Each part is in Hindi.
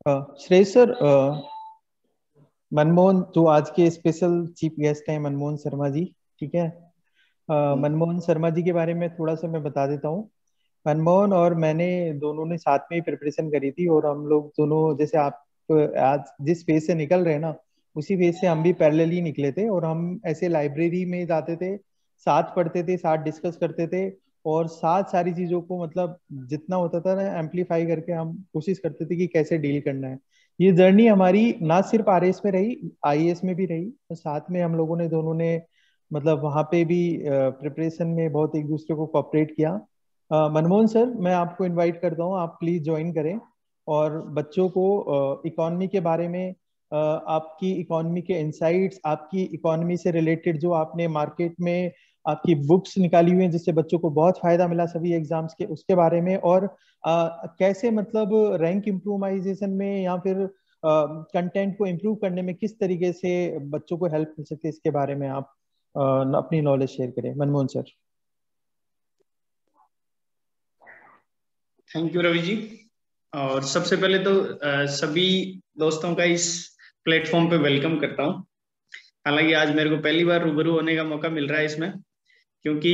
श्रेय सर, मनमोहन जो आज के स्पेशल चीफ गेस्ट हैं, मनमोहन शर्मा जी। ठीक है। मनमोहन शर्मा जी के बारे में थोड़ा सा मैं बता देता हूँ। मनमोहन और मैंने दोनों ने साथ में ही प्रिपरेशन करी थी, और हम लोग दोनों, जैसे आप आज जिस फेज से निकल रहे हैं ना, उसी फेज से हम भी पैरेलल ही निकले थे। और हम ऐसे लाइब्रेरी में जाते थे, साथ पढ़ते थे, साथ डिस्कस करते थे, और साथ सारी चीजों को मतलब जितना होता था ना एम्पलीफाई करके हम कोशिश करते थे कि कैसे डील करना है। ये जर्नी हमारी ना सिर्फ आरएस में रही, आईएएस में भी रही। और साथ में हम लोगों ने दोनों ने मतलब वहां पे भी प्रिपरेशन में बहुत एक दूसरे को कोऑपरेट किया। मनमोहन सर, मैं आपको इनवाइट करता हूँ, आप प्लीज ज्वाइन करें। और बच्चों को इकोनॉमी के बारे में, आपकी इकोनॉमी के इंसाइट्स, आपकी इकोनॉमी से रिलेटेड जो आपने मार्केट में आपकी बुक्स निकाली हुई हैं जिससे बच्चों को बहुत फायदा मिला सभी एग्जाम्स के, उसके बारे में। और कैसे मतलब रैंक इम्प्रूवाइजेशन में या फिर कंटेंट को इम्प्रूव करने में किस तरीके से बच्चों को हेल्प मिल सकती है, इसके बारे में आप अपनी नॉलेज शेयर करें, Manmohan sir. Thank you Ravi ji. और सबसे पहले तो सभी दोस्तों का इस प्लेटफॉर्म पे वेलकम करता हूँ। हालांकि आज मेरे को पहली बार रूबरू होने का मौका मिल रहा है इसमें, क्योंकि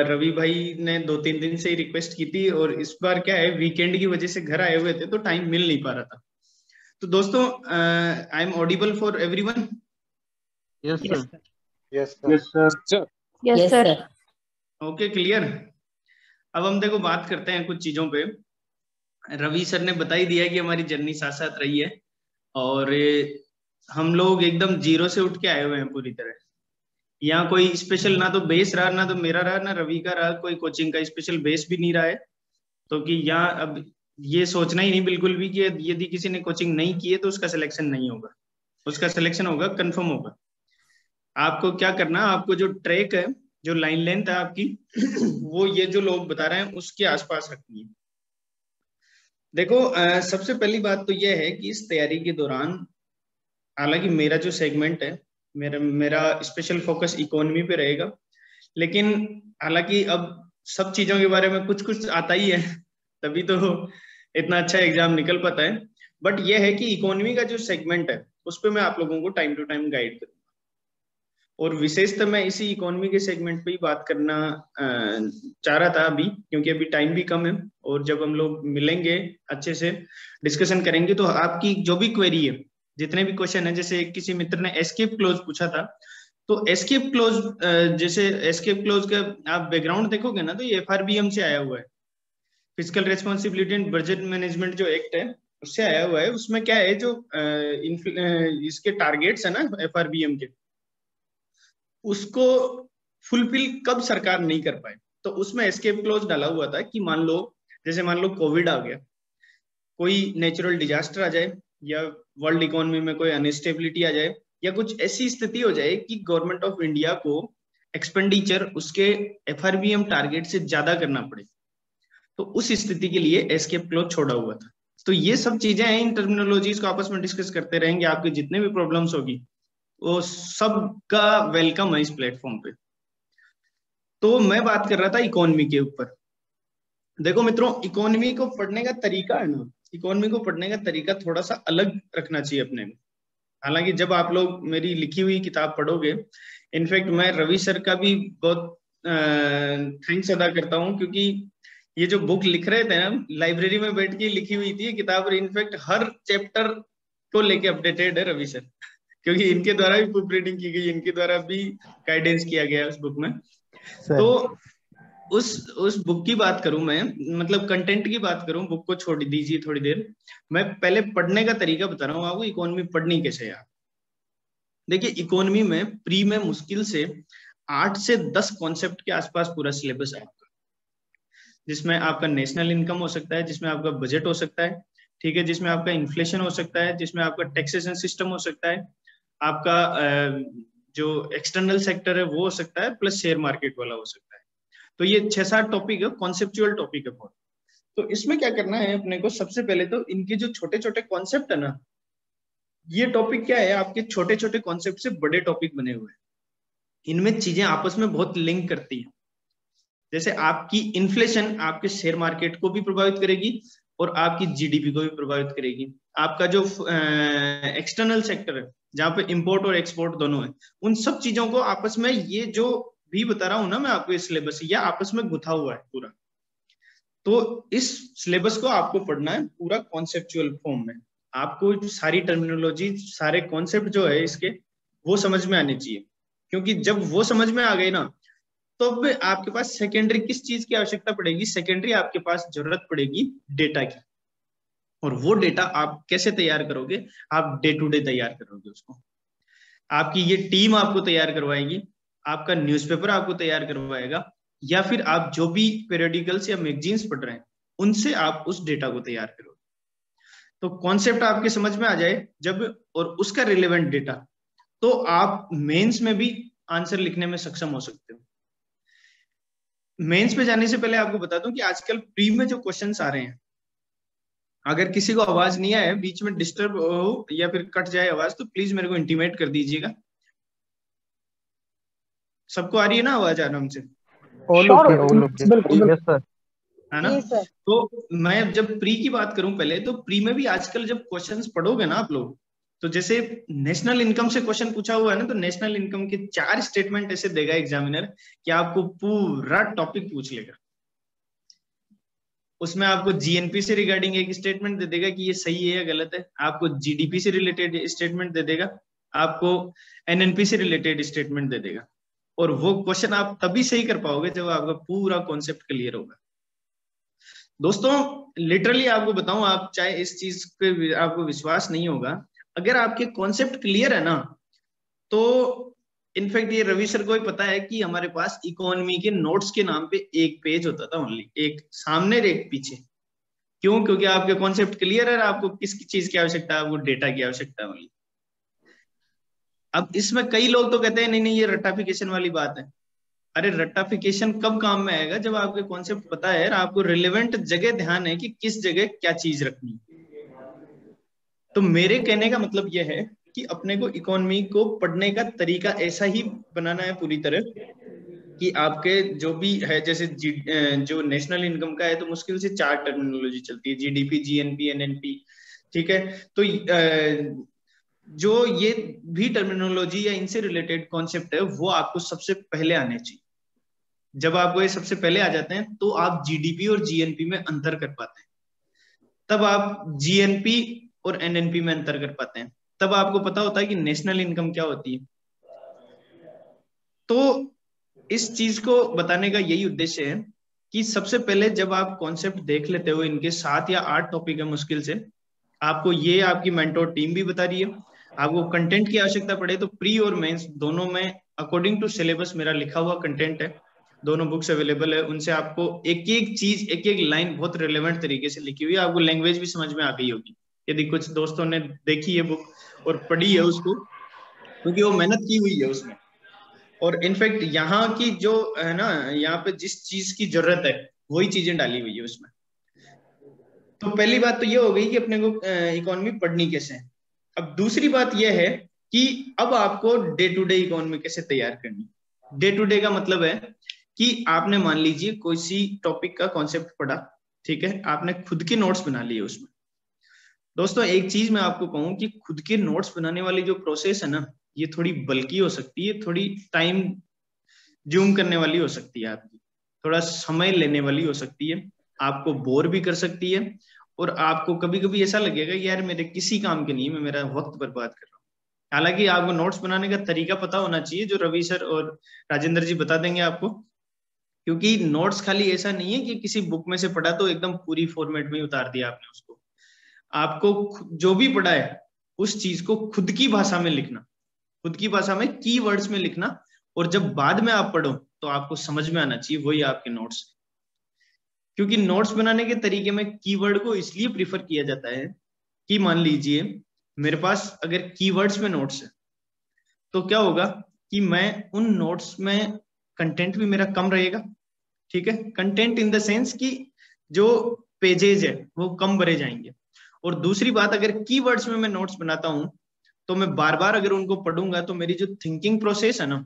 रवि भाई ने 2-3 दिन से ही रिक्वेस्ट की थी, और इस बार क्या है, वीकेंड की वजह से घर आए हुए थे तो टाइम मिल नहीं पा रहा था। तो दोस्तों, I am audible for everyone? Yes sir. Yes sir. Yes sir. Yes sir. Okay, clear. अब हम देखो बात करते हैं कुछ चीजों पे। रवि सर ने बता ही दिया कि हमारी जर्नी साथ साथ रही है, और हम लोग एकदम जीरो से उठ के आए हुए हैं पूरी तरह। यहाँ कोई स्पेशल ना तो बेस रहा, ना तो मेरा रहा, ना रवि का रहा, कोई कोचिंग का स्पेशल बेस भी नहीं रहा है। तो कि यहाँ अब ये सोचना ही नहीं बिल्कुल भी कि यदि किसी ने कोचिंग नहीं की है तो उसका सिलेक्शन नहीं होगा। उसका सिलेक्शन होगा, कंफर्म होगा। आपको क्या करना, आपको जो ट्रैक है, जो लाइन लेंथ है आपकी वो ये जो लोग बता रहे हैं उसके आसपास रखनी है। देखो, सबसे पहली बात तो यह है कि इस तैयारी के दौरान, हालांकि मेरा जो सेगमेंट है, मेरा स्पेशल फोकस इकोनॉमी पे रहेगा, लेकिन हालांकि अब सब चीजों के बारे में कुछ कुछ आता ही है, तभी तो इतना अच्छा एग्जाम निकल पाता है। बट यह है कि इकोनॉमी का जो सेगमेंट है उस पर मैं आप लोगों को टाइम टू टाइम गाइड करूंगा, और विशेषतः मैं इसी इकोनॉमी के सेगमेंट पे ही बात करना चाह रहा था अभी, क्योंकि अभी टाइम भी कम है। और जब हम लोग मिलेंगे, अच्छे से डिस्कशन करेंगे, तो आपकी जो भी क्वेरी है, जितने भी क्वेश्चन है, जैसे किसी मित्र ने एस्केप क्लोज पूछा था, तो एस्केप क्लोज, जैसे एस्केप क्लोज का आप बैकग्राउंड देखोगे ना, तो ये एफआरबीएम से आया हुआ है। Physical responsibility and budget management जो एक्ट है उससे आया हुआ है। उसमें क्या है, जो इसके टारगेट्स है ना एफआरबीएम के, उसको फुलफिल कब सरकार नहीं कर पाए, तो उसमें एस्केप क्लोज डाला हुआ था कि मान लो कोविड आ गया, कोई नेचुरल डिजास्टर आ जाए, या वर्ल्ड इकोनॉमी में कोई अनस्टेबिलिटी आ जाए, या कुछ ऐसी स्थिति हो जाए कि गवर्नमेंट ऑफ इंडिया को एक्सपेंडिचर उसके एफआरबीएम टारगेट से ज्यादा करना पड़े, तो उस स्थिति के लिए एस्केप क्लोज छोड़ा हुआ था। तो ये सब चीजें हैं, इन टर्मिनोलॉजीज को आपस में डिस्कस करते रहेंगे। आपके जितने भी प्रॉब्लम्स होगी वो सबका वेलकम है इस प्लेटफॉर्म पे। तो मैं बात कर रहा था इकोनॉमी के ऊपर। देखो मित्रों, इकोनॉमी को पढ़ने का तरीका है ना, इकोनॉमी को पढ़ने का तरीका थोड़ा सा अलग रखना चाहिए अपने में। हालांकि जब आप लोग मेरी लिखी हुई किताब पढ़ोगे, इनफैक्ट मैं रवि सर का भी बहुत थैंक्स अदा करता हूँ, क्योंकि ये जो बुक लिख रहे थे ना, लाइब्रेरी में बैठ के लिखी हुई थी ये किताब, और इनफैक्ट हर चैप्टर को लेके अपडेटेड है रवि सर, क्योंकि इनके द्वारा भी बुक रीडिंग की गई, इनके द्वारा भी गाइडेंस किया गया उस बुक में। तो उस बुक की बात करूं मैं, मतलब कंटेंट की बात करूं, बुक को छोड़ दीजिए थोड़ी देर, मैं पहले पढ़ने का तरीका बता रहा हूँ आपको, इकोनॉमी पढ़नी कैसे यार। देखिए, इकोनॉमी में प्री में मुश्किल से 8 से 10 कॉन्सेप्ट के आसपास पूरा सिलेबस है आपका, जिसमें आपका नेशनल इनकम हो सकता है, जिसमें आपका बजट हो सकता है, ठीक है, जिसमें आपका इन्फ्लेशन हो सकता है, जिसमें आपका टैक्सेशन सिस्टम हो सकता है, आपका जो एक्सटर्नल सेक्टर है वो हो सकता है, प्लस शेयर मार्केट वाला हो सकता है। तो ये 6-7 टॉपिक है, कॉन्सेप्चुअल टॉपिक है बहुत। तो इसमें क्या करना है अपने को, सबसे पहले तो इनके जो छोटे छोटे कॉन्सेप्ट है ना, ये टॉपिक क्या है, आपके छोटे छोटे कॉन्सेप्ट से बड़े टॉपिक बने हुए हैं। इनमें चीजें आपस में बहुत लिंक करती हैं। जैसे आपकी इन्फ्लेशन आपके शेयर मार्केट को भी प्रभावित करेगी, और आपकी जीडीपी को भी प्रभावित करेगी। आपका जो एक्सटर्नल सेक्टर है, जहाँ पे इंपोर्ट और एक्सपोर्ट दोनों है, उन सब चीजों को आपस में, ये जो भी बता रहा हूं ना मैं आपको, इस सिलेबस ये आपस में गुथा हुआ है पूरा। तो इस सिलेबस को आपको पढ़ना है पूरा कॉन्सेप्चुअल फॉर्म में। आपको सारी टर्मिनोलॉजी, सारे कॉन्सेप्ट जो है इसके, वो समझ में आने चाहिए, क्योंकि जब वो समझ में आ गए ना, तो अब आपके पास सेकेंडरी किस चीज की आवश्यकता पड़ेगी? सेकेंडरी आपके पास जरूरत पड़ेगी डेटा की। और वो डेटा आप कैसे तैयार करोगे? आप डे टू डे तैयार करोगे उसको। आपकी ये टीम आपको तैयार करवाएगी, आपका न्यूज़पेपर आपको तैयार करवाएगा, या फिर आप जो भी पीरियडिकल्स या मैगजीन्स पढ़ रहे हैं उनसे आप उस डेटा को तैयार करोगे। तो कॉन्सेप्ट आपके समझ में आ जाए जब, और उसका रिलेवेंट डेटा, तो आप मेंस में भी आंसर लिखने में सक्षम हो सकते हो। मेंस पे जाने से पहले आपको बता दूं कि आजकल प्री में जो क्वेश्चंस आ रहे हैं, अगर किसी को आवाज नहीं आए, बीच में डिस्टर्ब हो या फिर कट जाए आवाज, तो प्लीज मेरे को इंटीमेट कर दीजिएगा। सबको आ रही है ना आवाज आराम से? Yes sir. है ना? तो मैं जब प्री की बात करूं पहले, तो प्री में भी आजकल जब क्वेश्चंस पढ़ोगे ना आप लोग, तो जैसे नेशनल इनकम से क्वेश्चन पूछा हुआ है ना, तो नेशनल इनकम के 4 स्टेटमेंट ऐसे देगा एग्जामिनर कि आपको पूरा टॉपिक पूछ लेगा। उसमें आपको जीएनपी से रिगार्डिंग एक स्टेटमेंट दे देगा कि ये सही है या गलत है, आपको जीडीपी से रिलेटेड स्टेटमेंट दे देगा, आपको एनएनपी से रिलेटेड स्टेटमेंट दे देगा। और वो क्वेश्चन आप तभी सही कर पाओगे जब आपका पूरा कॉन्सेप्ट क्लियर होगा। दोस्तों लिटरली आपको बताऊं, आप चाहे इस चीज पे आपको विश्वास नहीं होगा, अगर आपके कॉन्सेप्ट क्लियर है ना, तो इनफैक्ट ये रवि सर को ही पता है कि हमारे पास इकोनॉमी के नोट्स के नाम पे एक पेज होता था ओनली, एक सामने एक पीछे। क्यों? क्योंकि आपके कॉन्सेप्ट क्लियर है, आपको किस चीज की आवश्यकता है, आपको डेटा की आवश्यकता है ओनली। अब इसमें कई लोग तो कहते हैं नहीं नहीं ये रट्टाफिकेशन वाली बात है। अरे रट्टाफिकेशन कब काम में आएगा? जब आपके कॉन्सेप्ट पता है, आपको रिलेवेंट जगह ध्यान है कि किस जगह क्या चीज रखनी। तो मेरे कहने का मतलब यह है कि अपने को इकोनॉमी को पढ़ने का तरीका ऐसा ही बनाना है पूरी तरह कि आपके जो भी है, जैसे जो नेशनल इनकम का है, तो मुश्किल से 4 टर्मिनोलॉजी चलती है, जीडीपी, जीएनपी, एनएनपी। ठीक है, तो जो ये भी टर्मिनोलॉजी या इनसे रिलेटेड कॉन्सेप्ट है, वो आपको सबसे पहले आने चाहिए। जब आपको ये सबसे पहले आ जाते हैं, तो आप जीडीपी और जीएनपी में अंतर कर पाते हैं, तब आप जीएनपी और एनएनपी में अंतर कर पाते हैं, तब आपको पता होता है कि नेशनल इनकम क्या होती है। तो इस चीज को बताने का यही उद्देश्य है कि सबसे पहले जब आप कॉन्सेप्ट देख लेते हो, इनके 7 या 8 टॉपिक है मुश्किल से, आपको ये आपकी मेंटोर टीम भी बता रही है, आपको कंटेंट की आवश्यकता पड़े तो प्री और मेंस दोनों में अकॉर्डिंग टू सिलेबस मेरा लिखा हुआ कंटेंट है, दोनों बुक्स अवेलेबल है, उनसे आपको एक एक चीज, एक एक लाइन बहुत रिलेवेंट तरीके से लिखी हुई है, आपको लैंग्वेज भी समझ में आ गई होगी यदि कुछ दोस्तों ने देखी है बुक और पढ़ी है उसको, क्योंकि वो मेहनत की हुई है उसमें। और इनफैक्ट यहाँ की जो है ना, यहाँ पे जिस चीज की जरूरत है वही चीजें डाली हुई है उसमें। तो पहली बात तो ये हो गई कि अपने को इकोनॉमी पढ़नी कैसे है। अब दूसरी बात यह है कि अब आपको डे टू डे इकोनॉमी कैसे तैयार करनी। डे टू डे का मतलब है कि आपने मान लीजिए कोई सी टॉपिक का कॉन्सेप्ट पढ़ा, ठीक है, आपने खुद के नोट्स बना लिए उसमें। दोस्तों एक चीज मैं आपको कहूं कि खुद के नोट्स बनाने वाली जो प्रोसेस है ना, ये थोड़ी बल्कि हो सकती है, थोड़ी टाइम ज्यूम करने वाली हो सकती है, आपकी थोड़ा समय लेने वाली हो सकती है, आपको बोर भी कर सकती है, और आपको कभी कभी ऐसा लगेगा यार मेरे किसी काम के नहीं, मैं मेरा वक्त बर्बाद कर रहा हूँ। हालांकि आपको नोट्स बनाने का तरीका पता होना चाहिए, जो रवि सर और राजेंद्र जी बता देंगे आपको, क्योंकि नोट्स खाली ऐसा नहीं है कि किसी बुक में से पढ़ा तो एकदम पूरी फॉर्मेट में उतार दिया आपने उसको। आपको जो भी पढ़ा है उस चीज को खुद की भाषा में लिखना, खुद की भाषा में कीवर्ड्स में लिखना, और जब बाद में आप पढ़ो तो आपको समझ में आना चाहिए, वही आपके नोट्स। क्योंकि नोट्स बनाने के तरीके में कीवर्ड को इसलिए प्रीफर किया जाता है कि मान लीजिए मेरे पास अगर कीवर्ड्स में नोट्स है, तो क्या होगा कि मैं उन नोट्स में कंटेंट भी मेरा कम रहेगा, ठीक है, कंटेंट इन द सेंस कि जो पेजेज है वो कम भरे जाएंगे। और दूसरी बात, अगर कीवर्ड्स में मैं नोट्स बनाता हूं तो मैं बार बार अगर उनको पढ़ूंगा तो मेरी जो थिंकिंग प्रोसेस है ना,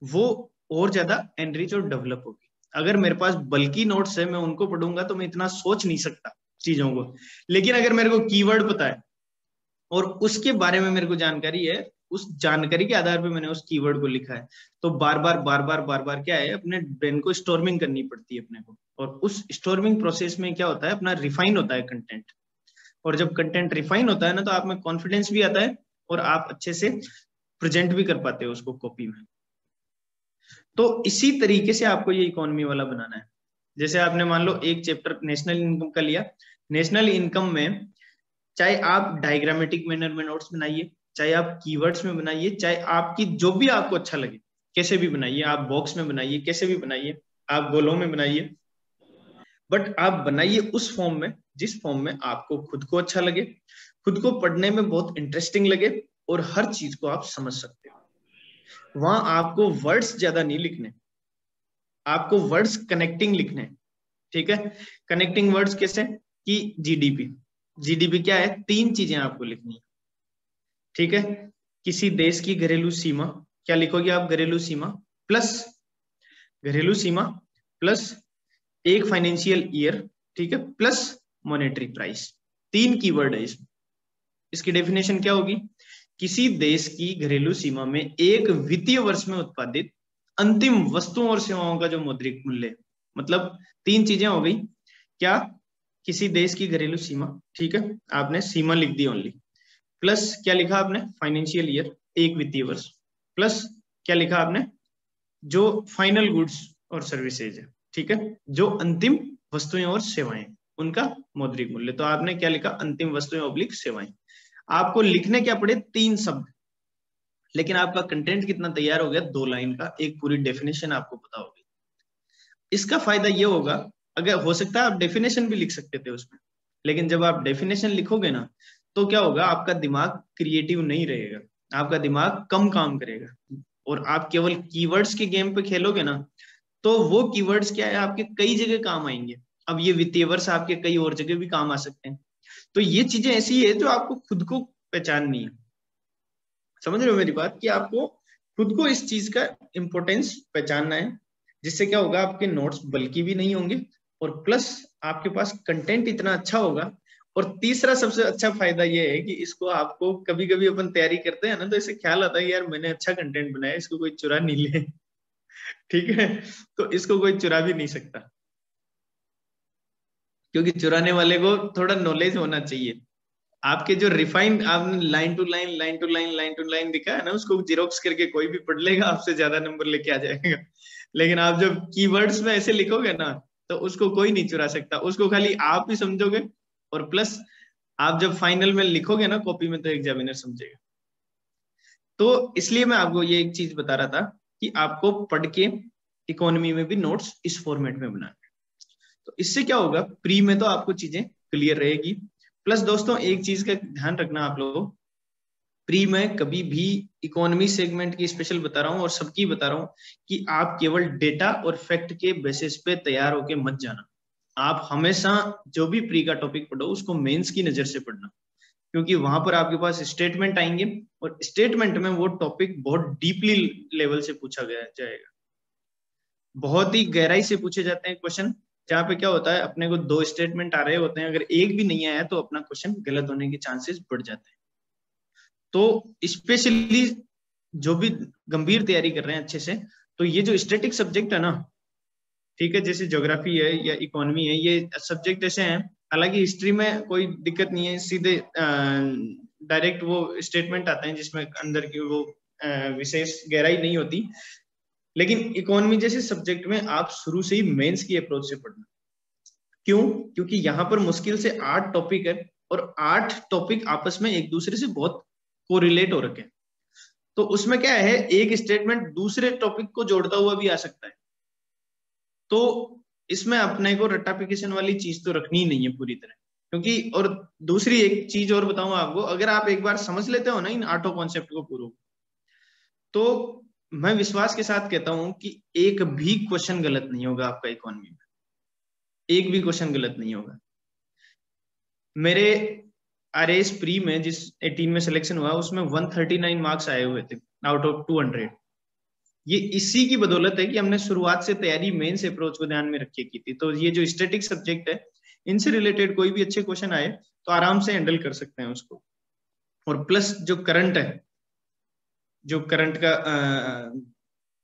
वो और ज्यादा एनरिच और डेवलप होगी। अगर मेरे पास बल्कि नोट्स है, मैं उनको पढ़ूंगा तो मैं इतना सोच नहीं सकता, चीजों को। लेकिन अगर मेरे को कीवर्ड पता है और उसके बारे में मेरे को जानकारी है, उस जानकारी के आधार पे मैंने उस कीवर्ड को लिखा है, तो बार बार क्या है, अपने ब्रेन को स्टोर्मिंग करनी पड़ती है अपने को। और उस स्टोर्मिंग प्रोसेस में क्या होता है, अपना रिफाइन होता है कंटेंट। और जब कंटेंट रिफाइन होता है ना, तो आप में कॉन्फिडेंस भी आता है और आप अच्छे से प्रेजेंट भी कर पाते हो उसको कॉपी में। तो इसी तरीके से आपको ये इकोनॉमी वाला बनाना है। जैसे आपने मान लो एक चैप्टर नेशनल इनकम का लिया, नेशनल इनकम में चाहे आप डायग्रामेटिक मैनर में नोट्स बनाइए, चाहे आप कीवर्ड्स में बनाइए, चाहे आपकी जो भी आपको अच्छा लगे कैसे भी बनाइए, आप बॉक्स में बनाइए, कैसे भी बनाइए, आप गोलों में बनाइए, बट आप बनाइए उस फॉर्म में जिस फॉर्म में आपको खुद को अच्छा लगे, खुद को पढ़ने में बहुत इंटरेस्टिंग लगे और हर चीज को आप समझ सकते हो। वहां आपको वर्ड्स ज्यादा नहीं लिखने, आपको वर्ड्स कनेक्टिंग लिखने। ठीक है, कनेक्टिंग वर्ड्स कैसे कि जीडीपी, जीडीपी क्या है, 3 चीजें आपको लिखनी है। ठीक है, किसी देश की घरेलू सीमा, क्या लिखोगे आप, घरेलू सीमा प्लस, घरेलू सीमा प्लस एक फाइनेंशियल ईयर, ठीक है, प्लस मॉनेटरी प्राइस। 3 कीवर्ड है इसमें। इसकी डेफिनेशन क्या होगी, किसी देश की घरेलू सीमा में एक वित्तीय वर्ष में उत्पादित अंतिम वस्तुओं और सेवाओं का जो मौद्रिक मूल्य, मतलब 3 चीजें हो गई। क्या, किसी देश की घरेलू सीमा, ठीक है, आपने सीमा लिख दी ओनली, प्लस क्या लिखा आपने, फाइनेंशियल ईयर, एक वित्तीय वर्ष, प्लस क्या लिखा आपने, जो फाइनल गुड्स और सर्विसेज है, ठीक है, जो अंतिम वस्तुएं और सेवाएं, उनका मौद्रिक मूल्य। तो आपने क्या लिखा, अंतिम वस्तुएं ऑब्लिक सेवाएं। आपको लिखने क्या पड़े, 3 शब्द, लेकिन आपका कंटेंट कितना तैयार हो गया, 2 लाइन का, एक पूरी डेफिनेशन आपको पता होगी। इसका फायदा ये होगा, अगर हो सकता है आप डेफिनेशन भी लिख सकते थे उसमें, लेकिन जब आप डेफिनेशन लिखोगे ना, तो क्या होगा, आपका दिमाग क्रिएटिव नहीं रहेगा, आपका दिमाग कम काम करेगा और आप केवल कीवर्ड्स के गेम पे खेलोगे ना, तो वो कीवर्ड्स क्या है, आपके कई जगह काम आएंगे। अब ये वित्तीय वर्ष आपके कई और जगह भी काम आ सकते हैं। तो ये चीजें ऐसी है जो आपको खुद को पहचाननी है। समझ रहे हो मेरी बात, कि आपको खुद को इस चीज का इंपॉर्टेंस पहचानना है, जिससे क्या होगा, आपके नोट्स बल्कि भी नहीं होंगे और प्लस आपके पास कंटेंट इतना अच्छा होगा। और तीसरा सबसे अच्छा फायदा ये है कि इसको आपको कभी कभी अपन तैयारी करते हैं ना, तो ऐसे ख्याल आता है यार मैंने अच्छा कंटेंट बनाया, इसको कोई चुरा नहीं ले। ठीक है, तो इसको कोई चुरा भी नहीं सकता, क्योंकि चुराने वाले को थोड़ा नॉलेज होना चाहिए। आपके जो रिफाइंड आपने line to line line to line line to line दिखा है ना, उसको जीरोक्स करके कोई भी पढ़ लेगा, आपसे ज्यादा नंबर लेके आ जाएगा। लेकिन आप जब कीवर्ड्स में ऐसे लिखोगे ना, तो उसको कोई नहीं चुरा सकता, उसको खाली आप ही समझोगे और प्लस आप जब फाइनल में लिखोगे ना कॉपी में, तो एग्जामिनर समझेगा। तो इसलिए मैं आपको ये एक चीज बता रहा था कि आपको पढ़ के इकोनॉमी में भी नोट्स इस फॉर्मेट में बनाना है। तो इससे क्या होगा, प्री में तो आपको चीजें क्लियर रहेगी। प्लस दोस्तों एक चीज का ध्यान रखना आप लोग, प्री में कभी भी इकोनॉमी सेगमेंट की स्पेशल बता रहा हूं और सबकी बता रहा हूं कि आप केवल डेटा और फैक्ट के बेसिस पे तैयार होके मत जाना। आप हमेशा जो भी प्री का टॉपिक पढ़ो उसको मेंस की नजर से पढ़ना, क्योंकि वहां पर आपके पास स्टेटमेंट आएंगे और स्टेटमेंट में वो टॉपिक बहुत डीपली लेवल से पूछा गया जाएगा, बहुत ही गहराई से पूछे जाते हैं क्वेश्चन, जहाँ पे क्या होता है, अपने को 2 स्टेटमेंट आ रहे होते हैं, अगर एक भी नहीं आया तो अपना क्वेश्चन गलत होने के चांसेस बढ़ जाते हैं। तो स्पेशली जो भी गंभीर तैयारी कर रहे हैं अच्छे से, तो ये जो स्टैटिक सब्जेक्ट है ना, ठीक है, जैसे ज्योग्राफी है या इकोनॉमी है, ये सब्जेक्ट ऐसे हैं, हालांकि हिस्ट्री में कोई दिक्कत नहीं है, सीधे डायरेक्ट वो स्टेटमेंट आते हैं जिसमें अंदर की वो विशेष गहराई नहीं होती। लेकिन इकोनॉमी जैसे सब्जेक्ट में आप शुरू से ही मेंस की अप्रोच से पढ़ना। क्यों, क्योंकि यहाँ पर मुश्किल से 8 टॉपिक है और 8 टॉपिक आपस में एक दूसरे से बहुत कोरिलेट हो रखे हैं। तो उसमें क्या है, एक स्टेटमेंट दूसरे टॉपिक को जोड़ता हुआ भी आ सकता है। तो इसमें अपने को रट्टाफिकेशन वाली चीज तो रखनी ही नहीं है पूरी तरह, क्योंकि और दूसरी एक चीज और बताऊं आपको, अगर आप एक बार समझ लेते हो ना इन 8 कॉन्सेप्ट को पूरा, तो मैं विश्वास के साथ कहता हूं कि एक भी क्वेश्चन गलत नहीं होगा आपका इकोनॉमी में, एक भी क्वेश्चन गलत नहीं होगा। मेरे आरएस प्री में जिस 18 में सिलेक्शन हुआ उसमें 139 मार्क्स आए हुए थे आउट ऑफ 200। ये इसी की बदौलत है कि हमने शुरुआत से तैयारी मेंस अप्रोच को ध्यान में रख के की थी। तो ये जो स्टैटिक सब्जेक्ट है इनसे रिलेटेड कोई भी अच्छे क्वेश्चन आए तो आराम से हैंडल कर सकते हैं उसको। और प्लस जो करंट है, जो करंट का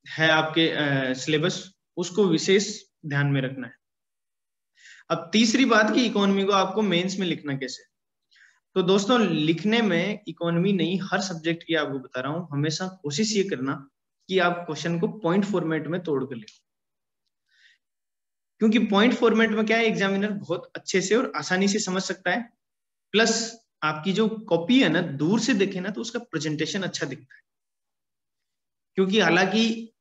है आपके सिलेबस, उसको विशेष ध्यान में रखना है। अब तीसरी बात कि इकोनॉमी को आपको मेंस में लिखना कैसे। तो दोस्तों लिखने में इकोनॉमी नहीं, हर सब्जेक्ट की आपको बता रहा हूं, हमेशा कोशिश ये करना कि आप क्वेश्चन को पॉइंट फॉर्मेट में तोड़ कर लिखो। क्योंकि पॉइंट फॉर्मेट में क्या है, एग्जामिनर बहुत अच्छे से और आसानी से समझ सकता है। प्लस आपकी जो कॉपी है ना, दूर से देखे ना तो उसका प्रेजेंटेशन अच्छा दिखता है। क्योंकि हालांकि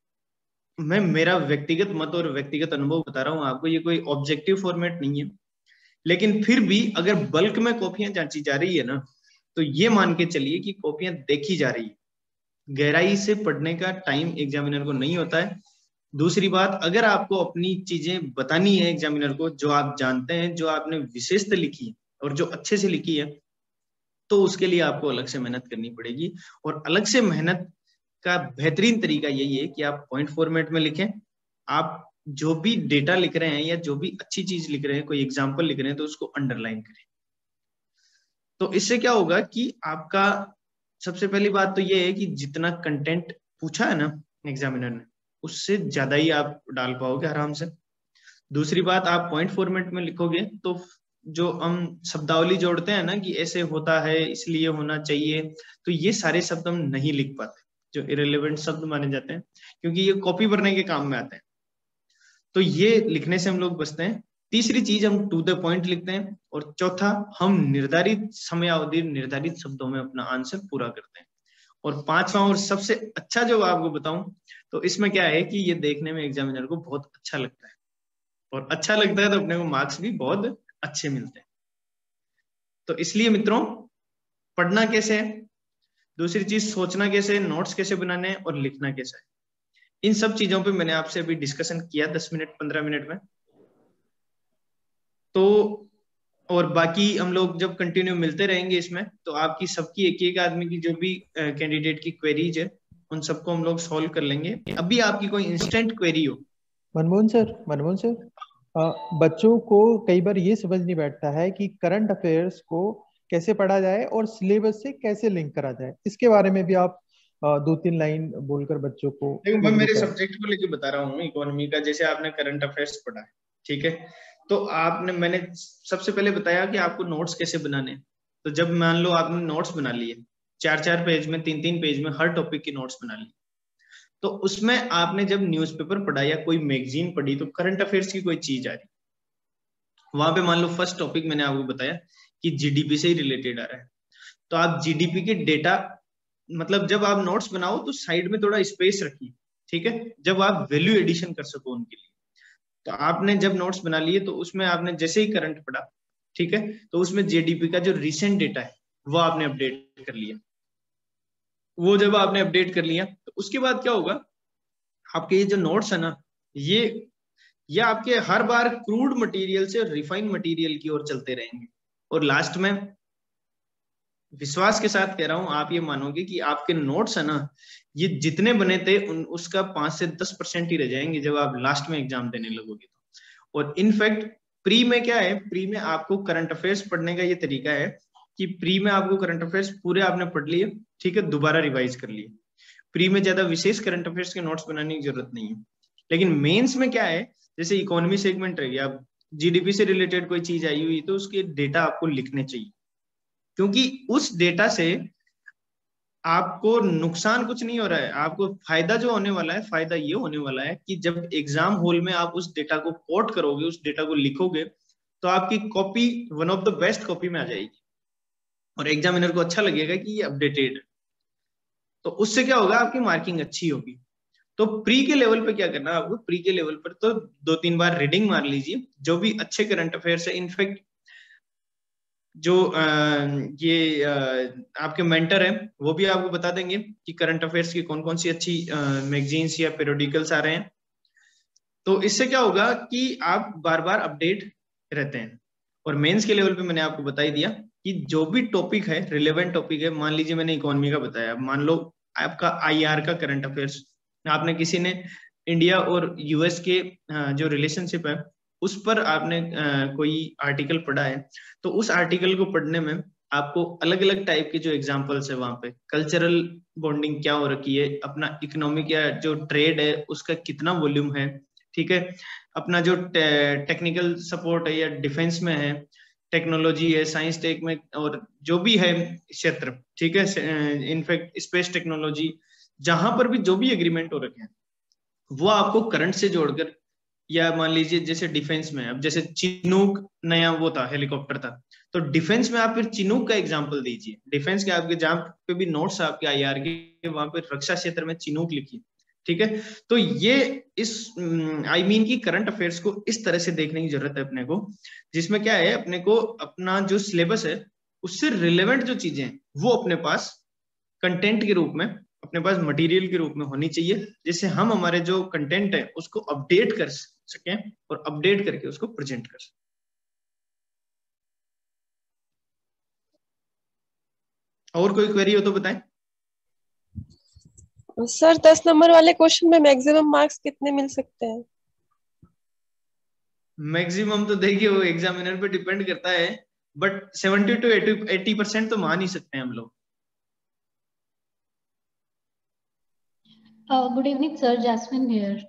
मैं मेरा व्यक्तिगत मत और व्यक्तिगत अनुभव बता रहा हूं आपको, ये कोई ऑब्जेक्टिव फॉर्मेट नहीं है, लेकिन फिर भी अगर बल्क में कॉपियां जांची जा रही है ना, तो ये मान के चलिए कि कॉपियां देखी जा रही है। गहराई से पढ़ने का टाइम एग्जामिनर को नहीं होता है। दूसरी बात, अगर आपको अपनी चीजें बतानी है एग्जामिनर को, जो आप जानते हैं, जो आपने विशेषता लिखी है और जो अच्छे से लिखी है, तो उसके लिए आपको अलग से मेहनत करनी पड़ेगी। और अलग से मेहनत का बेहतरीन तरीका यही है कि आप पॉइंट फॉर्मेट में लिखें। आप जो भी डेटा लिख रहे हैं या जो भी अच्छी चीज लिख रहे हैं, कोई एग्जाम्पल लिख रहे हैं, तो उसको अंडरलाइन करें। तो इससे क्या होगा कि आपका, सबसे पहली बात तो ये है कि जितना कंटेंट पूछा है ना एग्जामिनर ने, उससे ज्यादा ही आप डाल पाओगे आराम से। दूसरी बात, आप पॉइंट फॉर्मेट में लिखोगे तो जो हम शब्दावली जोड़ते हैं ना कि ऐसे होता है, इसलिए होना चाहिए, तो ये सारे शब्द हम नहीं लिख पाते, जो इरेलीवेंट शब्द माने जाते हैं, क्योंकि ये कॉपी भरने के काम में आते हैं। तो ये लिखने से हम लोग बचते हैं। तीसरी चीज, हम टू द पॉइंट लिखते हैं। और चौथा, हम निर्धारित समयावधि, निर्धारित शब्दों में अपना आंसर पूरा करते हैं। और पांचवा और सबसे अच्छा जो आपको बताऊं, तो इसमें क्या है कि ये देखने में एग्जामिनर को बहुत अच्छा लगता है, और अच्छा लगता है तो अपने को मार्क्स भी बहुत अच्छे मिलते हैं। तो इसलिए मित्रों, पढ़ना कैसे है, दूसरी चीज सोचना कैसे है, नोट्स कैसे बनाने हैं, और लिखना कैसे है, इन सब चीजों पे मैंने आपसे अभी डिस्कशन किया 10 मिनट 15 मिनट में। तो और बाकी हम लोग जब कंटिन्यू मिलते रहेंगे इसमें, तो आपकी सबकी एक एक आदमी की जो भी कैंडिडेट की क्वेरीज है, उन सबको हम लोग सॉल्व कर लेंगे। अभी आपकी कोई इंस्टेंट क्वेरी हो। मनमोहन सर, बच्चों को कई बार ये समझ नहीं बैठता है कि करंट अफेयर्स को कैसे पढ़ा जाए और सिलेबस से कैसे लिंक करा जाए। इसके बारे में भी आप 2-3 लाइन बोलकर बच्चों को देखो, मैं प्लीज मेरे बताएं। सब्जेक्ट को लेके बता रहा हूँ इकोनॉमी का। जैसे आपने करंट अफेयर्स पढ़ा है, ठीक है, तो मैंने सबसे पहले बताया कि आपको नोट्स कैसे बनाने हैं। तो जब मान लो आपने नोट्स बना लिए 4-4 पेज में, 3-3 पेज में, हर टॉपिक की नोट्स बना ली, तो उसमें आपने जब न्यूज़पेपर पढ़ा या कोई मैगजीन पढ़ी, तो करंट अफेयर्स की कोई चीज आ रही, वहां पे मान लो फर्स्ट टॉपिक मैंने आपको बताया कि जीडीपी से ही रिलेटेड आ रहा है, तो आप जीडीपी के डेटा, मतलब जब आप नोट्स बनाओ तो साइड में थोड़ा स्पेस रखिए, ठीक है, जब आप वैल्यू एडिशन कर सको उनके लिए। तो आपने जब नोट्स बना लिए, तो उसमें आपने जैसे ही करंट पढ़ा, ठीक है, तो उसमें जीडीपी का जो रिसेंट डेटा है वो आपने अपडेट कर लिया। वो जब आपने अपडेट कर लिया, तो उसके बाद क्या होगा, आपके ये जो नोट्स है ना, ये आपके हर बार क्रूड मटेरियल से रिफाइंड मटेरियल की ओर चलते रहेंगे। और लास्ट में, विश्वास के साथ कह रहा हूं, आप ये मानोगे कि आपके नोट्स है ना, ये जितने बने थे उसका 5 से 10% ही रह जाएंगे जब आप लास्ट में एग्जाम देने लगोगे तो। और इनफैक्ट प्री में क्या है, प्री में आपको करंट अफेयर्स पढ़ने का ये तरीका है कि प्री में आपको करंट अफेयर्स पूरे आपने पढ़ लिए, ठीक है, दोबारा रिवाइज कर लिए। प्री में ज्यादा विशेष करंट अफेयर्स के नोट्स बनाने की जरूरत नहीं है। लेकिन मेंस में क्या है, जैसे इकोनॉमी सेगमेंट रह गया, अब जीडीपी से रिलेटेड कोई चीज आई हुई, तो उसके डेटा आपको लिखने चाहिए, क्योंकि उस डेटा से आपको नुकसान कुछ नहीं हो रहा है, आपको फायदा जो होने वाला है, फायदा ये होने वाला है कि जब एग्जाम हॉल में आप उस डेटा को कोट करोगे, उस डेटा को लिखोगे, तो आपकी copy one of the best copy में आ जाएगी, और एग्जामिनर को अच्छा लगेगा कि ये अपडेटेड है। तो उससे क्या होगा, आपकी मार्किंग अच्छी होगी। तो प्री के लेवल पे क्या करना है आपको, प्री के लेवल पर तो 2-3 बार रीडिंग मार लीजिए, जो भी अच्छे करंट अफेयर्स है। इनफैक्ट जो ये आपके मेंटर हैं, वो भी आपको बता देंगे कि करंट अफेयर्स की कौन कौन सी अच्छी मैगजीन्स या पीरियोडिकल्स आ रहे हैं। तो इससे क्या होगा कि आप बार बार अपडेट रहते हैं। और मेंस के लेवल पे मैंने आपको बता ही दिया कि जो भी टॉपिक है, रिलेवेंट टॉपिक है, मान लीजिए मैंने इकोनॉमी का बताया, मान लो आपका आईआर का करंट अफेयर्स, आपने किसी ने इंडिया और यूएस के जो रिलेशनशिप है उस पर आपने कोई आर्टिकल पढ़ा है, तो उस आर्टिकल को पढ़ने में आपको अलग अलग टाइप के जो एग्जांपल्स है वहां पे कल्चरल बॉन्डिंग क्या हो रखी है, अपना इकोनॉमिक या जो ट्रेड है उसका कितना वॉल्यूम है, ठीक है, अपना जो टेक्निकल सपोर्ट है या डिफेंस में है, टेक्नोलॉजी है, साइंस टेक में, और जो भी है क्षेत्र, ठीक है, इनफैक्ट स्पेस टेक्नोलॉजी, जहां पर भी जो भी एग्रीमेंट हो रखे हैं वो आपको करंट से जोड़कर, या मान लीजिए जैसे डिफेंस में, अब जैसे चिनूक नया वो था हेलीकॉप्टर था, तो डिफेंस में आप फिर चिनूक का एग्जांपल दीजिए, डिफेंस के आपके जहां पे भी नोट्स आपके आईआर के वहां पे रक्षा क्षेत्र में चिनूक लिखिए, ठीक है। तो ये इस आई मीन की करंट अफेयर्स को इस तरह से देखने की जरूरत है अपने को, जिसमें क्या है, अपने को अपना जो सिलेबस है उससे रिलेवेंट जो चीजें हैं वो अपने पास कंटेंट के रूप में, अपने पास मटेरियल के रूप में होनी चाहिए, जिससे हम हमारे जो कंटेंट है उसको अपडेट कर सकें और अपडेट करके उसको प्रेजेंट कर सकें। और कोई क्वेरी हो तो बताएं। सर 10 नंबर वाले क्वेश्चन में मैक्सिमम मार्क्स कितने मिल सकते हैं? मैक्सिमम तो देखिए वो एग्जामिनर पे डिपेंड करता है, बट 70 to 80% तो मान ही सकते हैं हम लोग। Good evening sir, jasmine here.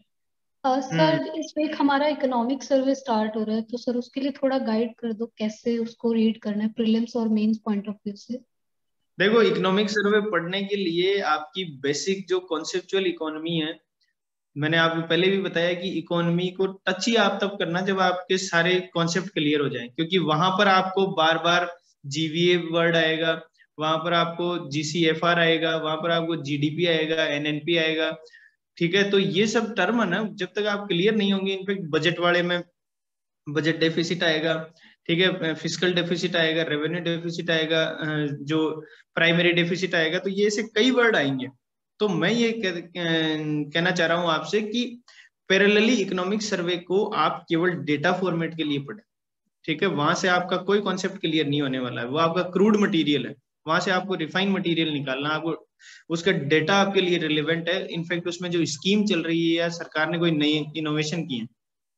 Sir इस वीक हमारा इकोनॉमिक सर्वे स्टार्ट हो रहा है, तो सर उसके लिए थोड़ा गाइड कर दो कैसे उसको रीड करना है प्रीलिम्स और मेंस पॉइंट ऑफ व्यू से। देखो, इकोनॉमिक सर्वे पढ़ने के लिए आपकी बेसिक जो कॉन्सेप्चुअल इकोनॉमी है, मैंने आपको पहले भी बताया कि इकोनॉमी को टच ही आप तब करना जब आपके सारे कॉन्सेप्ट क्लियर हो जाएं, क्योंकि वहां पर आपको बार बार जीवीए वर्ड आएगा, वहां पर आपको जीसीएफआर आएगा, वहां पर आपको जीडीपी आएगा, एनएनपी आएगा, ठीक है। तो ये सब टर्म है ना, जब तक आप क्लियर नहीं होंगे, इनफेक्ट बजट वाले में बजट डेफिसिट आएगा, ठीक है, फिजिकल डेफिसिट आएगा, रेवेन्यू डेफिसिट आएगा, जो प्राइमरी डेफिसिट आएगा, तो ये ऐसे कई वर्ड आएंगे। तो मैं ये कहना चाह रहा हूं आपसे कि पैरेलली इकोनॉमिक सर्वे को आप केवल डेटा फॉर्मेट के लिए पढ़ें, ठीक है, वहां से आपका कोई कॉन्सेप्ट क्लियर नहीं होने वाला है, वो आपका क्रूड मटेरियल है, वहां से आपको रिफाइंड मटेरियल निकालना, आपको उसका डेटा आपके लिए रिलेवेंट है, इनफैक्ट उसमें जो स्कीम चल रही है या सरकार ने कोई नई इनोवेशन की है,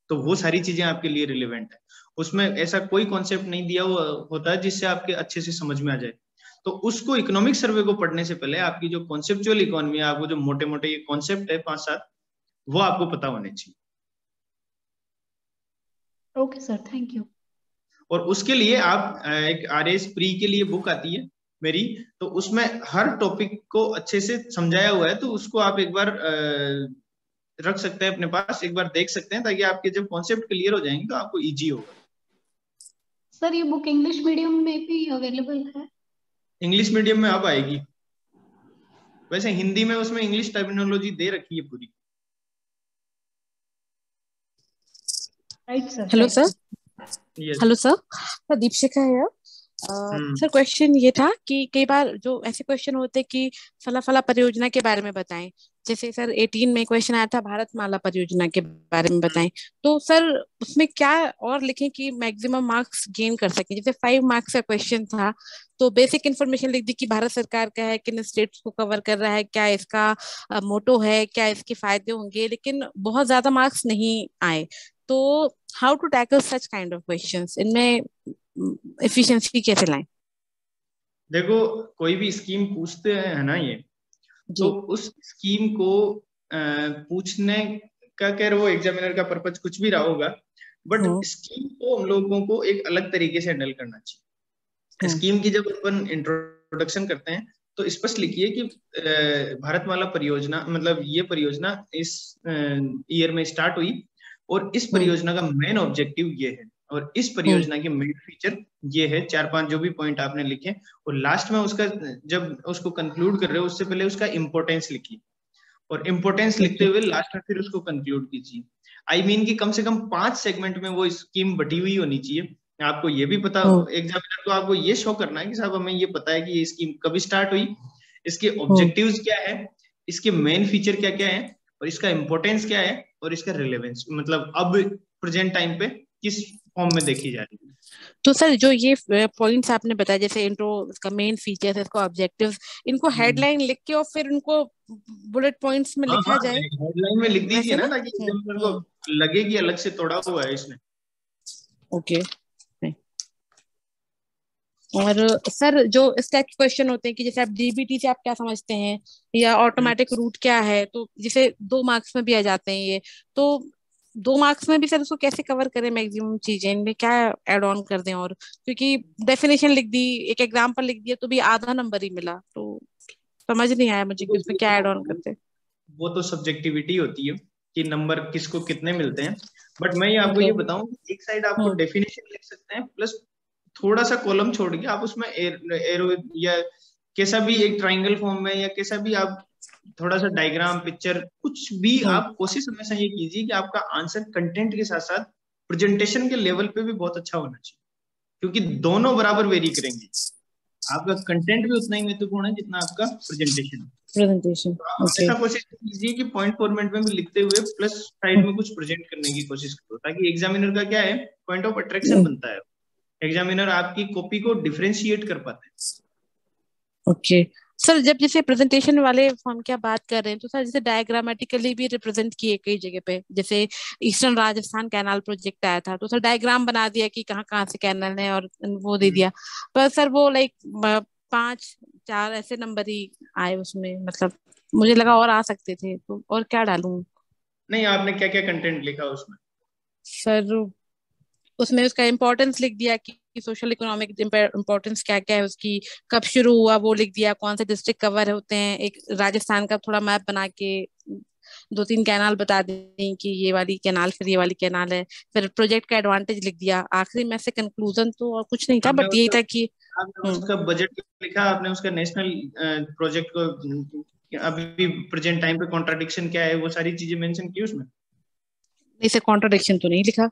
तो वो सारी चीजें आपके लिए रिलेवेंट है। उसमें ऐसा कोई कॉन्सेप्ट नहीं दिया हुआ होता है जिससे आपके अच्छे से समझ में आ जाए। तो उसको इकोनॉमिक सर्वे को पढ़ने से पहले आपकी जो कॉन्सेप्चुअल इकोनॉमी है, आपको जो मोटे मोटे ये कॉन्सेप्ट है 5-7, वो आपको पता होने चाहिए। Okay sir, thank you. और उसके लिए आप एक आरएस प्री के लिए बुक आती है मेरी, तो उसमें हर टॉपिक को अच्छे से समझाया हुआ है, तो उसको आप एक बार रख सकते हैं अपने पास, एक बार देख सकते हैं, ताकि आपके जब कॉन्सेप्ट क्लियर हो जाएंगे तो आपको इजी होगा। सर ये बुक इंग्लिश मीडियम में भी अवेलेबल है? इंग्लिश मीडियम में अब आएगी, वैसे हिंदी में उसमें इंग्लिश टर्मिनोलॉजी दे रखी है पूरी। Right sir. Hello sir. Yes. Hello sir, Deepshikha है। सर क्वेश्चन ये था कि कई बार जो ऐसे क्वेश्चन होते हैं कि फला फला परियोजना के बारे में बताएं, जैसे सर 18 में क्वेश्चन आया था भारतमाला परियोजना के बारे में बताएं, तो सर उसमें क्या और लिखें कि मैक्सिमम मार्क्स गेन कर सकें। जैसे 5 मार्क्स का क्वेश्चन था, तो बेसिक इन्फॉर्मेशन लिख दी कि भारत सरकार का है, किन स्टेट्स को कवर कर रहा है, क्या इसका मोटो है, क्या इसके फायदे होंगे, लेकिन बहुत ज्यादा मार्क्स नहीं आए। तो how to tackle such kind of questions, इनमें एफिशिएंसी कैसे लाएं? देखो, कोई भी स्कीम पूछते हैं है ना ये, तो उस स्कीम को पूछने का खैर वो एग्जामिनर का पर्पज कुछ भी रहा होगा, बट स्कीम को हम लोगों को एक अलग तरीके से हैंडल करना चाहिए। स्कीम की जब अपन इंट्रोडक्शन करते हैं तो स्पष्ट लिखिए कि भारतमाला परियोजना, मतलब ये परियोजना इस ईयर में स्टार्ट हुई और इस परियोजना का मेन ऑब्जेक्टिव ये है और इस परियोजना के मेन फीचर ये है, 4-5 जो भी पॉइंट आपने लिखे, और लास्ट में उसका जब उसको कंक्लूड कर रहे हो उससे पहले उसका इंपोर्टेंस लिखिए, और इंपोर्टेंस लिखते हुए लास्ट में फिर उसको कंक्लूड कीजिए। आई मीन की कम से कम 5 सेगमेंट में वो स्कीम बटी हुई होनी चाहिए। आपको ये भी पता, एग्जामिनर को आपको ये शो करना है कि साहब हमें ये पता है कि ये स्कीम कब स्टार्ट हुई, इसके ऑब्जेक्टिव्स क्या है, इसके मेन फीचर क्या क्या है, और इसका इंपोर्टेंस क्या है, और इसका रिलेवेंस, मतलब अब प्रेजेंट टाइम पे किस फॉर्म में देखी जा रही है। तो सर जो ये पॉइंट्स आपने बताया, जैसे इंट्रो, इसका मेन फीचर्स, इसका ऑब्जेक्टिव्स, इनको हेडलाइन लिख के और फिर उनको बुलेट पॉइंट्स में लिखा जाए। हेडलाइन में लिख दीजिए ना, ताकि एग्जामिनर को लगे कि अलग से तोड़ा हुआ है इसने। ओके। और सर जो इस टाइप के क्वेश्चन होते हैं कि जैसे आप डीबीटी से आप क्या समझते हैं या ऑटोमेटिक रूट क्या है, तो जैसे 2 मार्क्स में भी आ जाते हैं ये, तो 2 मार्क्स में भी सर उसको कैसे कवर करें मैक्सिमम चीजें, इनमें क्या ऐड ऑन कर दें? और क्योंकि डेफिनेशन लिख दी, एक एग्जाम्पल लिख दिया तो भी आधा नंबर ही मिला, तो समझ नहीं आया मुझे कि उसमें क्या ऐड ऑन करते हैं। वो तो सब्जेक्टिविटी होती है कि नंबर किसको कितने मिलते हैं, बट मैं आपको Okay. ये बताऊं, एक साइड आपको डेफिनेशन लिख सकते हैं, प्लस थोड़ा सा कॉलम छोड़ के आप उसमें एरो या कैसा भी एक ट्रायंगल फॉर्म में या कैसा भी आप थोड़ा सा डायग्राम पिक्चर कुछ भी आप कोशिश हमेशा ये कीजिए कि आपका आंसर कंटेंट के साथ साथ प्रेजेंटेशन के लेवल पे भी बहुत अच्छा होना चाहिए, क्योंकि दोनों बराबर वेरी करेंगे। आपका कंटेंट भी उतना ही महत्वपूर्ण है जितना आपका प्रेजेंटेशन। ओके। ऐसा कोशिश कीजिए कि पॉइंट फॉर्मेट में भी लिखते हुए प्लस साइड में कुछ प्रेजेंट करने की कोशिश करो, ताकि एग्जामिनर का क्या है, पॉइंट ऑफ अट्रैक्शन बनता है। एग्जामिनर आपकी कॉपी को डिफरेंशिएट कर पाते हैं। ओके सर, जब जैसे प्रेजेंटेशन वाले फॉर्म की आप बात कर रहे हैं, तो सर जैसे डायग्रामेटिकली भी रिप्रेजेंट किए कई जगह पे, जैसे ईस्टर्न राजस्थान कैनाल प्रोजेक्ट आया था, तो सर डायग्राम बना दिया कि कहाँ कहाँ से कैनाल है और वो दे दिया, पर सर वो लाइक 5-4 ऐसे नंबर ही आए उसमें, मतलब मुझे लगा और आ सकते थे, तो और क्या डालूं? नहीं, आपने क्या क्या कंटेंट लिखा उसमें? सर उसमें उसका इम्पोर्टेंस लिख दिया कि सोशल इकोनॉमिक इम्पोर्टेंस क्या क्या है उसकी, कब शुरू हुआ वो लिख दिया, कौन से डिस्ट्रिक्ट कवर होते हैं, एक राजस्थान का थोड़ा मैप बना के 2-3 कैनाल बता दें कि ये वाली कैनाल फिर ये वाली कैनाल है, फिर प्रोजेक्ट का एडवांटेज लिख दिया, आखिरी में से कंक्लूजन तो और कुछ नहीं था, बट यही था कि आपने उसका बजट लिखा, आपने उसका नेशनल प्रोजेक्ट को अभी प्रेजेंट टाइम पे कॉन्ट्राडिक्शन क्या है वो सारी चीजें मेंशन की उसमें? इसे कॉन्ट्राडिक्शन तो नहीं लिखा।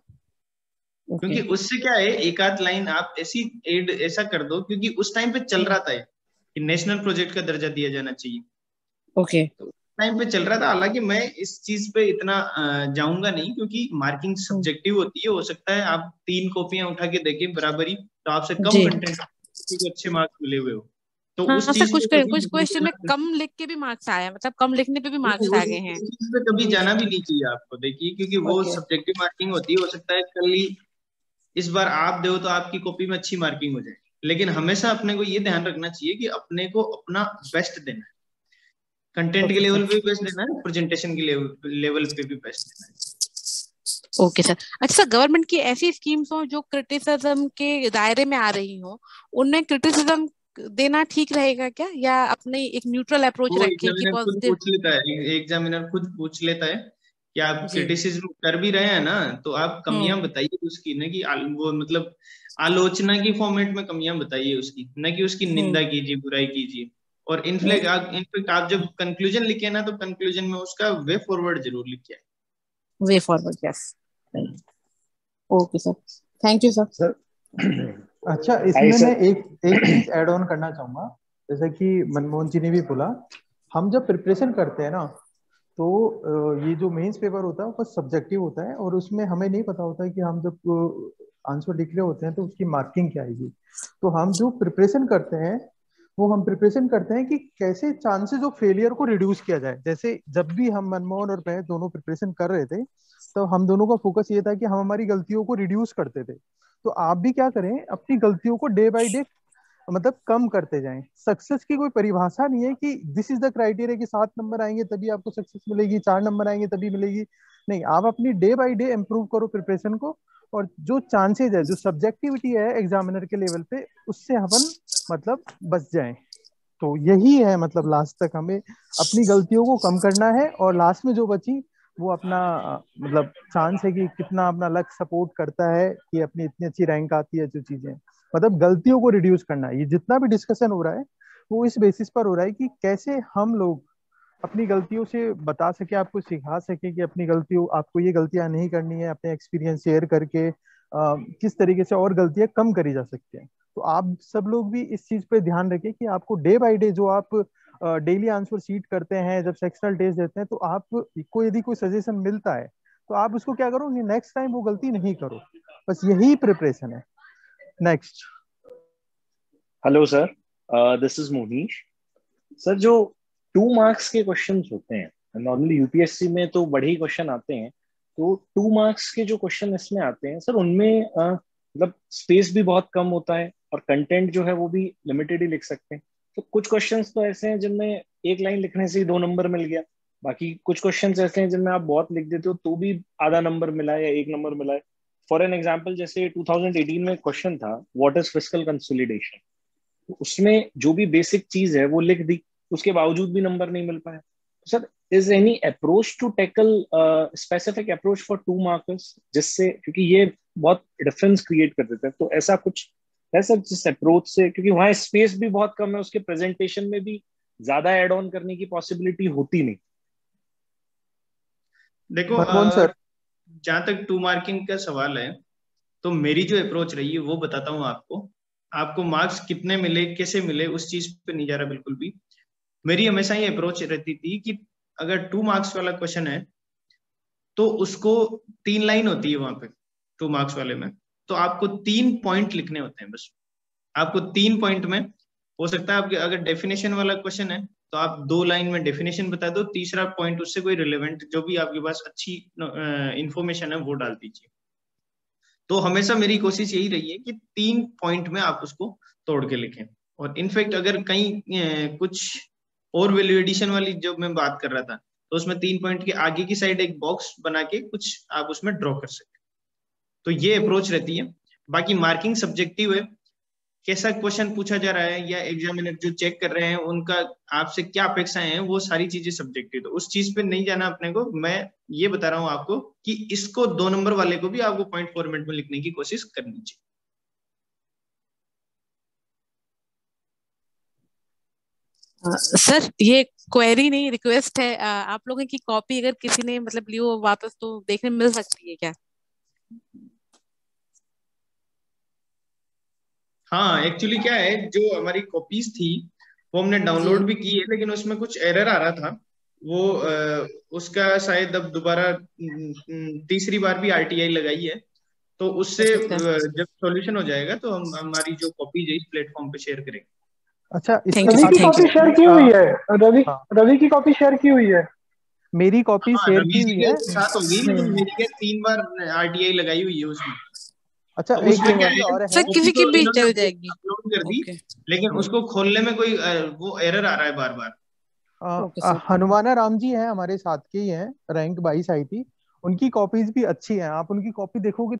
क्योंकि उससे क्या है, एक आध लाइन आप ऐसी एड ऐसा कर दो, क्योंकि उस टाइम पे चल रहा था कि नेशनल प्रोजेक्ट का दर्जा दिया जाना चाहिए। ओके। तो टाइम पे चल रहा था। हालांकि मैं इस चीज पे इतना जाऊंगा नहीं, क्योंकि मार्किंग सब्जेक्टिव होती है। हो सकता है आप 3 कॉपियां उठा के देखें बराबरी, तो आपसे कम कंटेंट अच्छे मार्क्स मिले हुए हो, तो हाँ, उस चीज कुछ क्वेश्चन में कम लिख के भी मार्क्स आया, मतलब कम लिखने पे भी मार्क्स आ गए हैं। उस चीज पे कभी जाना भी नहीं चाहिए आपको, देखिए, क्योंकि वो सब्जेक्टिव मार्किंग होती है। हो सकता है कल ही इस बार आप दो तो आपकी कॉपी में अच्छी मार्किंग हो जाए, लेकिन हमेशा अपने को ये ध्यान रखना चाहिए कि अपने को अपना बेस्ट देना है, कंटेंट के लेवल पे भी बेस्ट देना है, प्रेजेंटेशन के लेवल पे भी बेस्ट देना है। Okay sir. अच्छा सर, गवर्नमेंट की ऐसी स्कीम्स हो जो क्रिटिसिज्म के दायरे में आ रही हो, उनमें क्रिटिसिज्म देना ठीक रहेगा क्या, या अपने एक न्यूट्रल अप्रोच रखे कि पॉजिटिव? एग्जामिनर खुद पूछ लेता है कि आप क्रिटिसिज्म कर भी रहे हैं ना, तो आप कमियां बताइए उसकी, न कि वो मतलब आलोचना की फॉर्मेट में कमियां बताइए उसकी, न कि उसकी निंदा कीजिए, बुराई कीजिए। और इनफैक्ट आप जब कंक्लूजन लिखे ना, तो कंक्लूजन में उसका वे फॉरवर्ड जरूर लिखिए। Way forward, yes. Okay sir, thank you sir. अच्छा, इसमें मैं एक चीज ऐड ऑन करना चाहूंगा, जैसे कि मनमोहन जी ने भी बोला, हम जब प्रिपरेशन करते हैं ना, तो ये जो मेंस पेपर होता है वो सब्जेक्टिव होता है, और उसमें हमें नहीं पता होता है कि हम जब आंसर लिख रहे होते हैं तो उसकी मार्किंग क्या आएगी। तो हम जो प्रिपरेशन करते हैं वो हम प्रिपरेशन करते हैं कि कैसे चांसेस ऑफ फेलियर को रिड्यूस किया जाए। जैसे जब भी हम, मनमोहन और मैं दोनों प्रिपरेशन कर रहे थे, तो हम दोनों का फोकस ये था कि हम हमारी गलतियों को रिड्यूस करते थे। तो आप भी क्या करें, अपनी गलतियों को डे बाय डे मतलब कम करते जाएं। सक्सेस की कोई परिभाषा नहीं है कि दिस इज द क्राइटेरिया कि 7 नंबर आएंगे तभी आपको सक्सेस मिलेगी, 4 नंबर आएंगे तभी मिलेगी। नहीं, आप अपनी डे बाय डे इम्प्रूव करो प्रिपरेशन को, और जो चांसेस है, जो सब्जेक्टिविटी है एग्जामिनर के लेवल पे, उससे अपन मतलब बच जाएं। तो यही है, मतलब लास्ट तक हमें अपनी गलतियों को कम करना है, और लास्ट में जो बची वो अपना मतलब चांस है कि कितना अपना लक सपोर्ट करता है कि अपनी इतनी अच्छी रैंक आती है, जो चीजें मतलब गलतियों को रिड्यूस करना है। ये जितना भी डिस्कशन हो रहा है वो इस बेसिस पर हो रहा है कि कैसे हम लोग अपनी गलतियों से बता सके, आपको सिखा सके कि अपनी गलतियों, आपको ये गलतियां नहीं करनी है, अपने एक्सपीरियंस शेयर करके किस तरीके से और गलतियां कम करी जा सकती हैं। तो आप सब लोग भी इस चीज पे ध्यान रखें कि आपको डे बाय डे जो आप डेली आंसर शीट करते हैं, जब सेक्शनल टेस्ट देते हैं, तो आपको यदि कोई सजेशन मिलता है तो आप उसको क्या करो कि नेक्स्ट टाइम वो गलती नहीं करो। बस यही प्रिपरेशन है। Next. Hello sir, this is Monish. Sir, जो 2 मार्क्स के क्वेश्चंस होते हैं, नॉर्मली यूपीएससी में तो बड़े ही क्वेश्चन आते हैं, तो 2 मार्क्स के जो क्वेश्चन इसमें आते हैं सर, उनमें मतलब स्पेस भी बहुत कम होता है और कंटेंट जो है वो भी लिमिटेड ही लिख सकते हैं। तो कुछ क्वेश्चंस तो ऐसे हैं जिनमें एक लाइन लिखने से ही 2 नंबर मिल गया, बाकी कुछ क्वेश्चंस ऐसे हैं जिनमें आप बहुत लिख देते हो तो भी आधा नंबर मिला है या 1 नंबर मिला है। फॉर एन एग्जाम्पल, जैसे 2018 में क्वेश्चन था व्हाट इज फिस्कल कंसोलिडेशन, उसमें जो भी बेसिक चीज है वो लिख दी, उसके बावजूद भी नंबर नहीं मिल पाया। Sir, is any approach to tackle specific approach for 2 markers, जिससे, क्योंकि ये बहुत डिफरेंस क्रिएट कर देता है, तो ऐसा कुछ है सर जिस अप्रोच से, क्योंकि वहाँ स्पेस भी बहुत कम है, उसके प्रेजेंटेशन में भी ज्यादा एड ऑन करने की पॉसिबिलिटी होती नहीं। देखो सर, जहां तक 2 मार्किंग का सवाल है, तो मेरी जो अप्रोच रही है वो बताता हूँ आपको। आपको मार्क्स कितने मिले, कैसे मिले, उस चीज पे नहीं जा रहा बिल्कुल भी। मेरी हमेशा ये अप्रोच रहती थी कि अगर 2 मार्क्स वाला क्वेश्चन है तो उसको 3 लाइन होती है वहां पे 2 मार्क्स वाले में, तो आपको 3 पॉइंट लिखने होते हैं बस। आपको 3 पॉइंट में, हो सकता है आपके अगर डेफिनेशन वाला क्वेश्चन है तो आप 2 लाइन में डेफिनेशन बता दो, तीसरा पॉइंट उससे कोई रिलेवेंट जो भी आपके पास अच्छी इंफॉर्मेशन है वो डाल दीजिए। तो हमेशा मेरी कोशिश यही रही है कि 3 पॉइंट में आप उसको तोड़ के लिखें। और इनफैक्ट अगर कहीं कुछ और वैल्यू एडिशन वाली जो मैं बात कर रहा था, तो उसमें 3 पॉइंट के आगे की साइड एक बॉक्स बना के कुछ आप उसमें ड्रॉ कर सकते। तो ये अप्रोच रहती है। बाकी मार्किंग सब्जेक्टिव है, कैसा क्वेश्चन पूछा जा रहा है या एग्जामिनर जो चेक कर रहे हैं उनका आपसे क्या अपेक्षाएं हैं, वो सारी चीजें सब्जेक्टिव। तो उस चीज पे नहीं जाना अपने को। मैं ये बता रहा हूँ आपको कि इसको 2 नंबर वाले को भी आपको पॉइंट फॉर्मेट में लिखने की कोशिश करनी चाहिए। सर, ये क्वेरी नहीं, रिक्वेस्ट है। आप लोगों की कॉपी अगर किसी ने मतलब ली हो वापस, तो देखने में मिल सकती है क्या? हाँ, एक्चुअली क्या है, जो हमारी कॉपीज थी वो हमने डाउनलोड जी। भी की है, लेकिन उसमें कुछ एरर आ रहा था। वो उसका शायद अब दोबारा तीसरी बार भी आरटीआई लगाई है। तो उससे अच्छा अच्छा। जब सॉल्यूशन हो जाएगा तो हम हमारी जो कॉपीज है इस प्लेटफॉर्म पे शेयर करेंगे। अच्छा, थैंक इसके यू रवि सर, की साथ थैंक कॉपी यू। शेयर की हुई है। रवि हाँ, रवि की कॉपी शेयर की हुई है। मेरी कॉपी हाँ, शेयर की रवि जी हुई के है। साथ होगी, लेकिन मेरी क्या 3 बार आरटीआई लगाई हुई है उसमें। अच्छा, तो एक उसमें क्या क्वेरी है, और सर, है। कॉपी किसी की तो भी इन्होंने चल जाएगी। अपलोड कर दी, ओके। लेकिन उसको खोलने में कोई वो एरर आ रहा है बार बार। Okay sir. हनुमाना राम जी हैं, हमारे साथ के ही हैं, रैंक 22 आई थी। उनकी कॉपीज भी अच्छी हैं, आप उनकी कॉपी देखोगे